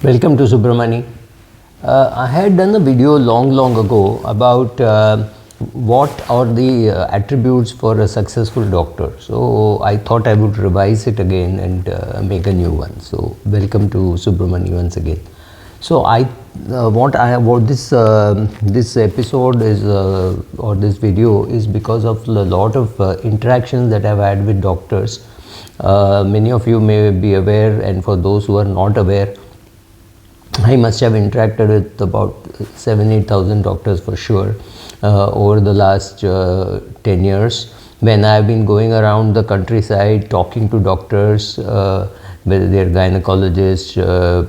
Welcome to Subramani. I had done a video long ago about what are the attributes for a successful doctor. So I thought I would revise it again and make a new one. So welcome to Subramani once again. So this episode is or this video is because of a lot of interactions that I've had with doctors. Many of you may be aware, and for those who are not aware, I must have interacted with about 7,000-8,000 doctors for sure over the last 10 years, when I have been going around the countryside talking to doctors, whether they are gynecologists,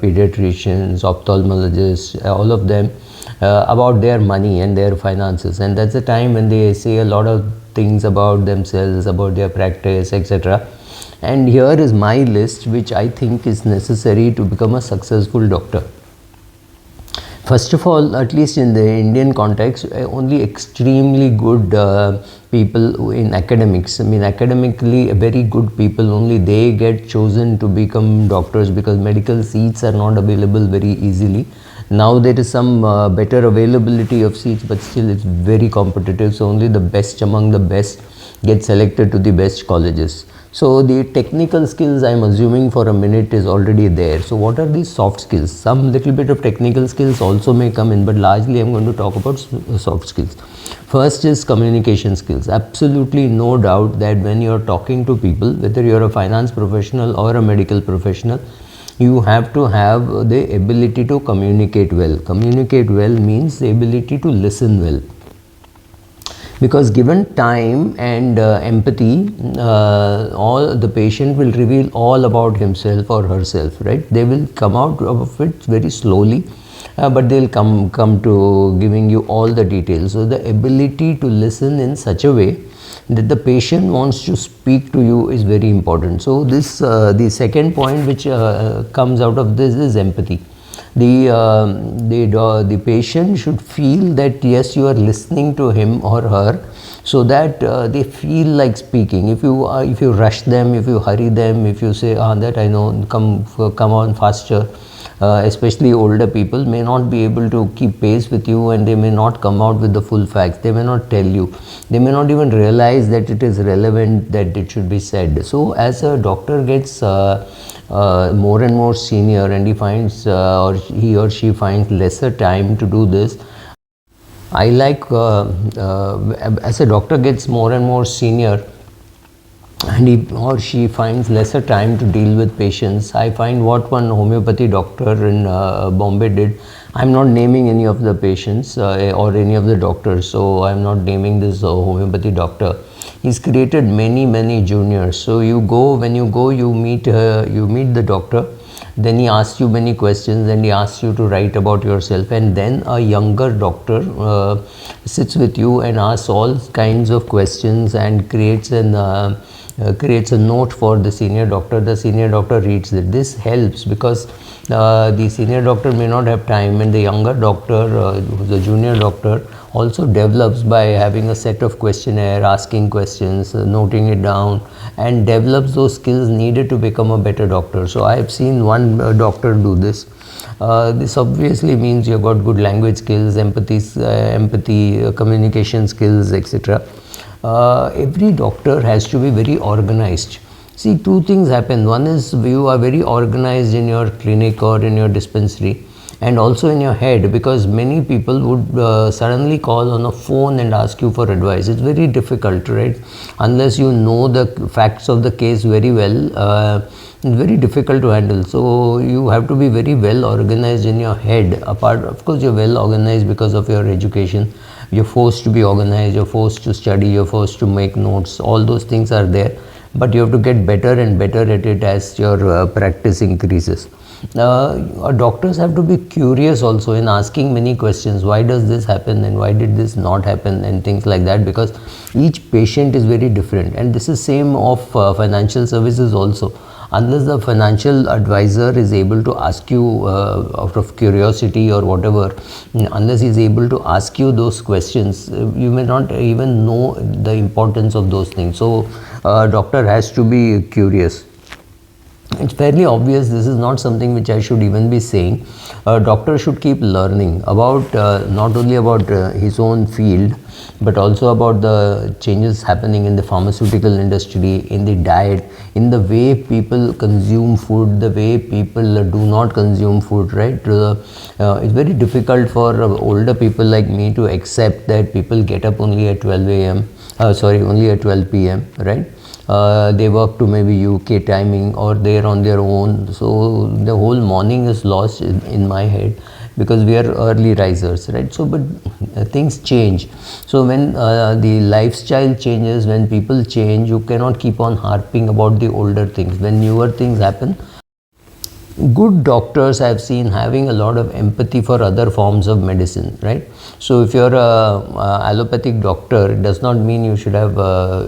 pediatricians, ophthalmologists, all of them, about their money and their finances. And that's the time when they say a lot of things about themselves, about their practice, etc. And here is my list, which I think is necessary to become a successful doctor. First of all, at least in the Indian context, only extremely good people in academics, academically very good people, only they get chosen to become doctors, because medical seats are not available very easily. Now there is some better availability of seats, but still it's very competitive. So only the best among the best get selected to the best colleges. So the technical skills, I'm assuming for a minute, is already there. So what are these soft skills? Some little bit of technical skills also may come in, but largely I'm going to talk about soft skills. First is communication skills. Absolutely no doubt that when you're talking to people, whether you're a finance professional or a medical professional, you have to have the ability to communicate well. Communicate well means the ability to listen well. Because given time and empathy, all the patient will reveal all about himself or herself, right? They will come out of it very slowly, but they'll come to giving you all the details. So the ability to listen in such a way that the patient wants to speak to you is very important. So this the second point which comes out of this is empathy. The patient should feel that yes, you are listening to him or her, so that they feel like speaking. If you rush them, if you hurry them, if you say that I know, come on faster, especially older people may not be able to keep pace with you, and they may not come out with the full facts. They may not tell you. They may not even realize that it is relevant, that it should be said. So as a doctor gets more and more senior, and he finds or he or she finds lesser time to do this, I like as a doctor gets more and more senior and he or she finds lesser time to deal with patients, I find what one homeopathy doctor in Bombay did. I'm not naming any of the patients or any of the doctors, so I'm not naming this homeopathy doctor. He's created many juniors. So when you go, you meet the doctor. Then he asks you many questions, and he asks you to write about yourself. And then a younger doctor sits with you and asks all kinds of questions and creates a note for the senior doctor. The senior doctor reads it. This helps because the senior doctor may not have time, and the younger doctor, who's a junior doctor, also develops by having a set of questionnaire, asking questions, noting it down, and develops those skills needed to become a better doctor. So I have seen one doctor do this. This obviously means you've got good language skills, empathy, communication skills, etc. Every doctor has to be very organized. See, two things happen. One is you are very organized in your clinic or in your dispensary, and also in your head, because many people would suddenly call on a phone and ask you for advice. It's very difficult, right? Unless you know the facts of the case very well, it's very difficult to handle. So you have to be very well organized in your head. Apart, of course, you're well organized because of your education. You're forced to be organized, you're forced to study, you're forced to make notes. All those things are there, but you have to get better and better at it as your practice increases. Doctors have to be curious also in asking many questions. Why does this happen, and why did this not happen, and things like that, because each patient is very different. And this is same of financial services also. Unless the financial advisor is able to ask you out of curiosity or whatever, unless he is able to ask you those questions, you may not even know the importance of those things. So doctor has to be curious. It's fairly obvious. This is not something which I should even be saying. A doctor should keep learning about not only about his own field, but also about the changes happening in the pharmaceutical industry, in the diet, in the way people consume food, the way people do not consume food, right? It's very difficult for older people like me to accept that people get up only at 12 a.m. Only at 12 p.m., right? They work to maybe UK timing, or they're on their own, so the whole morning is lost in my head, because we are early risers, right? So but things change. So when the lifestyle changes, when people change, you cannot keep on harping about the older things. When newer things happen, good doctors I've seen having a lot of empathy for other forms of medicine, right? So if you're a allopathic doctor, it does not mean you should have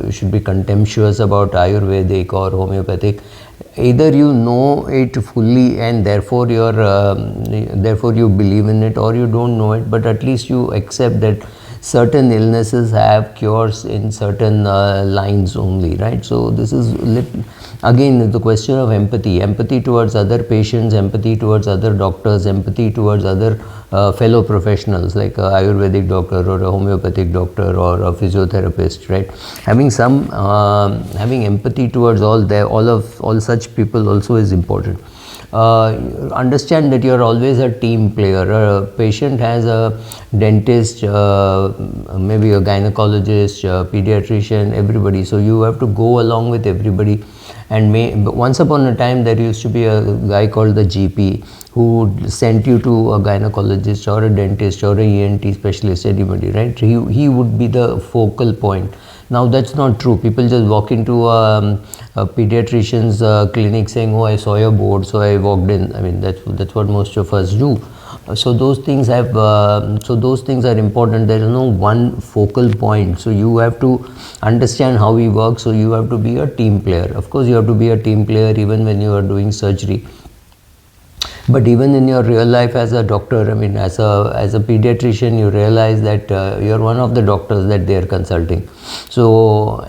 you should be contemptuous about Ayurvedic or homeopathic. Either you know it fully and therefore you believe in it, or you don't know it, but at least you accept that certain illnesses have cures in certain lines only, right? So this is again the question of empathy towards other patients, empathy towards other doctors, empathy towards other fellow professionals like a Ayurvedic doctor or a homeopathic doctor or a physiotherapist, right? Having empathy towards all such people also is important. Understand that you're always a team player. A patient has a dentist, maybe a gynecologist, a pediatrician, everybody. So you have to go along with everybody. And once upon a time, there used to be a guy called the GP who sent you to a gynecologist or a dentist or a ENT specialist, anybody, right? He would be the focal point. Now that's not true. People just walk into a pediatrician's clinic saying, "Oh, I saw your board, so I walked in." I mean, that's what most of us do. So those things are important. There is no one focal point. So you have to understand how we work. So you have to be a team player. Of course, you have to be a team player even when you are doing surgery. But even in your real life as a doctor, I mean, as a pediatrician, you realize that you're one of the doctors that they are consulting. So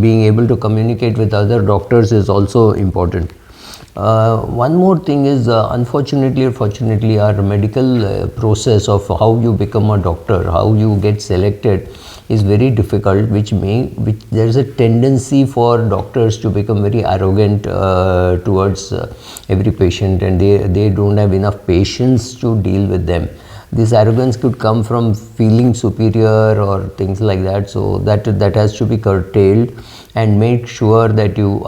being able to communicate with other doctors is also important. One more thing is, unfortunately or fortunately, our medical process of how you become a doctor, how you get selected, is very difficult, which there is a tendency for doctors to become very arrogant towards every patient, and they don't have enough patience to deal with them. This arrogance could come from feeling superior or things like that. So that has to be curtailed, and make sure that you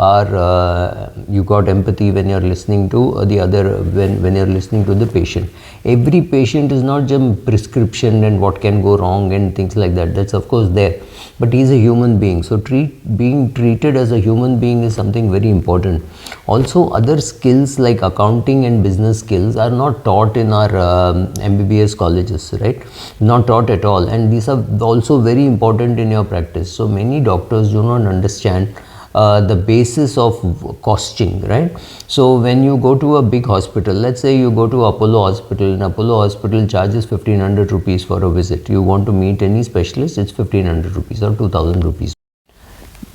got empathy when you're listening to when you're listening to the patient. Every patient is not just prescription and what can go wrong and things like that. That's of course there, but he's a human being. So being treated as a human being is something very important. Also, other skills like accounting and business skills are not taught in our MBBS colleges, right? Not taught at all, and these are also very important in your practice. So many doctors do not understand the basis of costing, right? So when you go to a big hospital, let's say you go to Apollo Hospital, and Apollo Hospital charges 1500 rupees for a visit. You want to meet any specialist, it's 1500 rupees or 2000 rupees.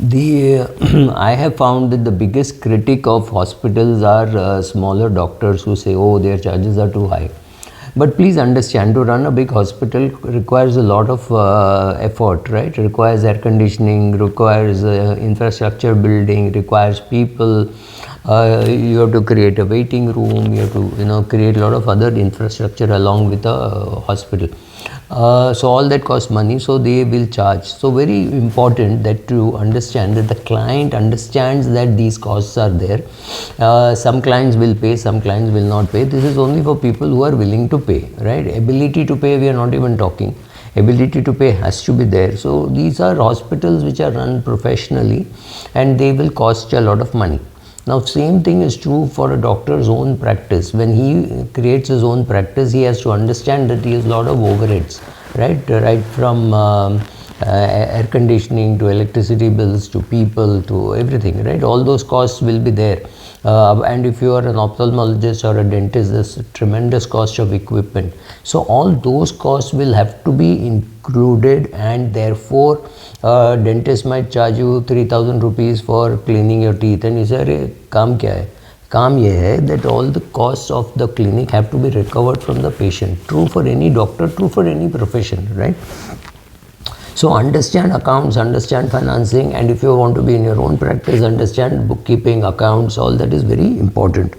I have found that the biggest critic of hospitals are smaller doctors who say, oh, their charges are too high. But please understand, to run a big hospital requires a lot of effort, right? It requires air conditioning, requires infrastructure building, requires people. You have to create a waiting room. You have to, create a lot of other infrastructure along with a hospital. So all that costs money, so they will charge. So very important that to understand that the client understands that these costs are there. Some clients will pay, some clients will not pay. This is only for people who are willing to pay, right? Ability to pay, we are not even talking. Ability to pay has to be there. So these are hospitals which are run professionally, and they will cost you a lot of money. Now, same thing is true for a doctor's own practice. When he creates his own practice, he has to understand that he has a lot of overheads, right from air conditioning to electricity bills to people to everything, right? All those costs will be there. and if you are an ophthalmologist or a dentist, there's a tremendous cost of equipment. So all those costs will have to be included, and therefore dentist might charge you 3,000 rupees for cleaning your teeth, and you say, "अरे काम क्या है?" काम ये है that all the costs of the clinic have to be recovered from the patient. True for any doctor, true for any profession, right? So understand accounts, understand financing, and if you want to be in your own practice, understand bookkeeping, accounts, all that is very important.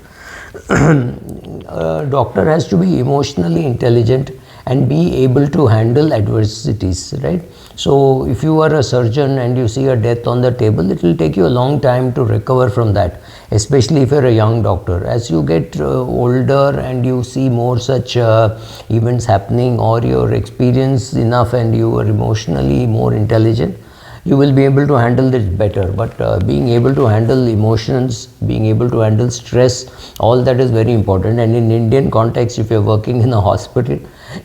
A doctor has to be emotionally intelligent and be able to handle adversities, right? So if you are a surgeon and you see a death on the table, it will take you a long time to recover from that, especially if you're a young doctor. As you get older and you see more such events happening, or you're experienced enough and you are emotionally more intelligent, you will be able to handle this better. But being able to handle emotions, being able to handle stress, all that is very important. And in Indian context, if you're working in a hospital,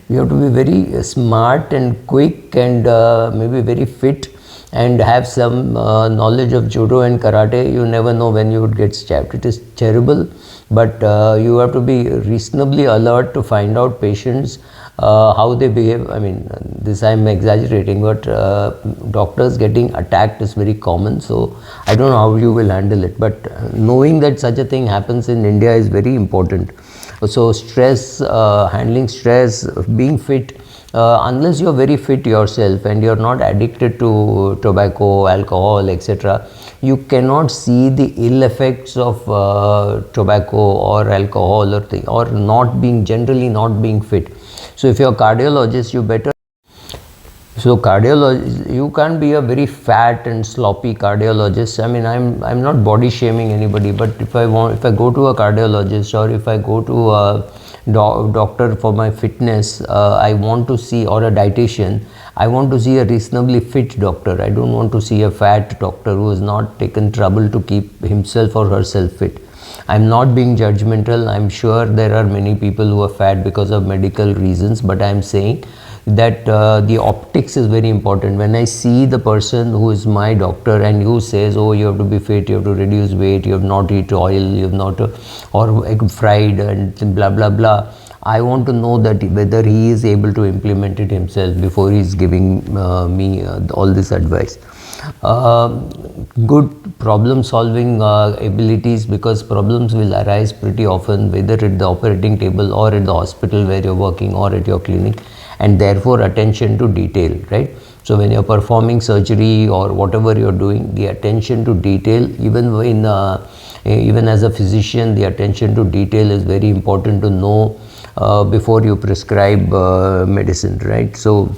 you have to be very smart and quick and maybe very fit and have some knowledge of judo and karate. You never know when you would get stabbed. It is terrible, but you have to be reasonably alert to find out patients how they behave. I mean, this I am exaggerating, but doctors getting attacked is very common, so I don't know how you will handle it, but knowing that such a thing happens in India is very important. So stress, handling stress, being fit, unless you are very fit yourself and you are not addicted to tobacco, alcohol, etc., you cannot see the ill effects of tobacco or alcohol or not being, generally not being fit. So if you are a cardiologist, you better. So cardiologist, you can't be a very fat and sloppy cardiologist. I mean, I'm not body shaming anybody, but if I go to a cardiologist, or if I go to a doctor for my fitness, I want to see, or a dietitian, I want to see a reasonably fit doctor. I don't want to see a fat doctor who has not taken trouble to keep himself or herself fit. I'm not being judgmental. I'm sure there are many people who are fat because of medical reasons, but I'm saying that the optics is very important. When I see the person who is my doctor and who says, oh, you have to be fit, you have to reduce weight, you have not eat oil, you have not or egg fried and blah blah blah, I want to know that whether he is able to implement it himself before he is giving me all this advice. Good problem solving abilities, because problems will arise pretty often, whether at the operating table or at the hospital where you're working or at your clinic, and therefore attention to detail, right? So when you're performing surgery or whatever you're doing, the attention to detail, even as a physician, the attention to detail is very important to know before you prescribe medicine, right? So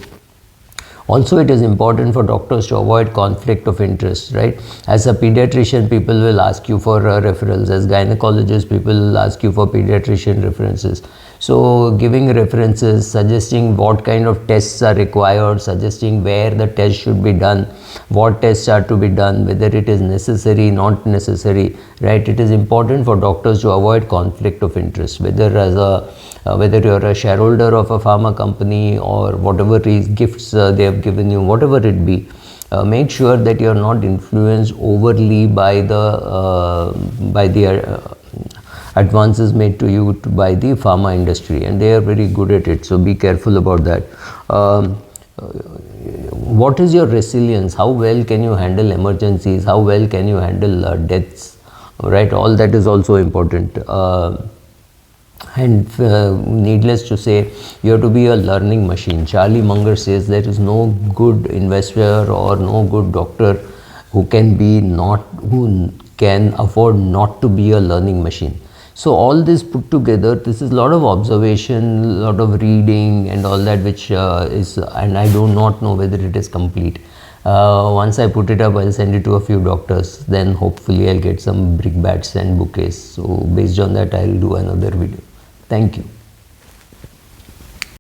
also, it is important for doctors to avoid conflict of interest, right? As a pediatrician, people will ask you for referrals. As gynecologists, people will ask you for pediatrician references. So, giving references, suggesting what kind of tests are required, suggesting where the test should be done, what tests are to be done, whether it is necessary, not necessary, right? It is important for doctors to avoid conflict of interest, whether you're a shareholder of a pharma company or whatever gifts they have given you, whatever it be. Make sure that you're not influenced overly by the advances made to you by the pharma industry, and they are very good at it, so be careful about that. What is your resilience? How well can you handle emergencies? How well can you handle deaths, right? All that is also important. And needless to say, you have to be a learning machine. Charlie Munger says there is no good investor or no good doctor who can afford not to be a learning machine. So all this put together, this is a lot of observation, a lot of reading and all that, which and I do not know whether it is complete. Once I put it up, I'll send it to a few doctors, then hopefully I'll get some brickbats and bouquets. So based on that, I'll do another video. Thank you.